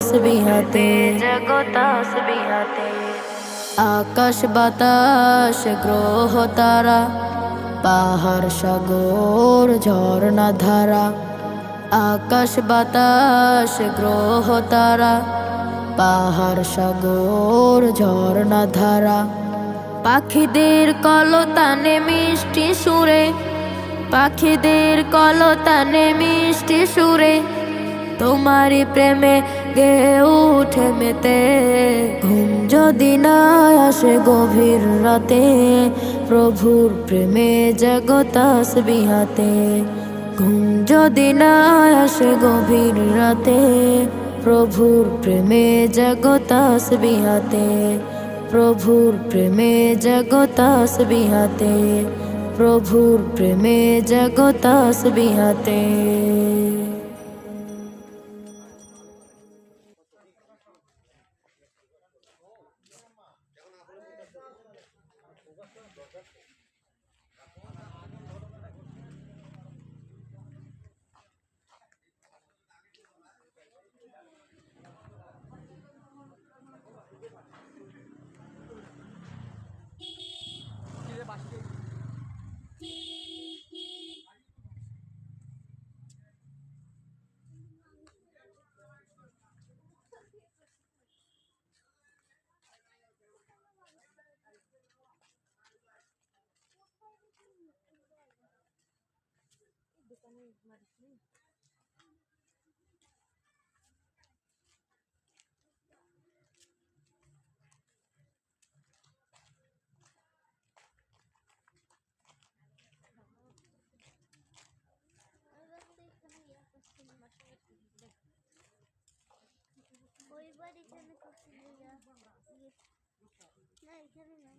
তাসবিহাতে জাগো তাসবিহাতে। আকাশ বাতাস গ্রহ তারা পাহাড় সাগর ঝর্ণা ধারা আকাশ বাতাস গ্রহ তারা পাহাড় সাগর ঝর্ণা ধারা পাখিদের কলতানে মিষ্টি সুরে পাখিদের কলতানে মিষ্টি সুরে তোমারই প্রেমে গে উঠে মেতে ঘুম যদি না আসে গভীর রাতে প্রভুর প্রেমে জাগো তাসবিহাতে ঘুম যদি না আসে গভীর রাতে প্রভুর প্রেমে জাগো তাসবিহাতে প্রভুর প্রেমে জাগো তাসবিহাতে প্রভুর প্রেমে জাগো তাসবিহাতে। ওইবার এখানে করতে না এখানে না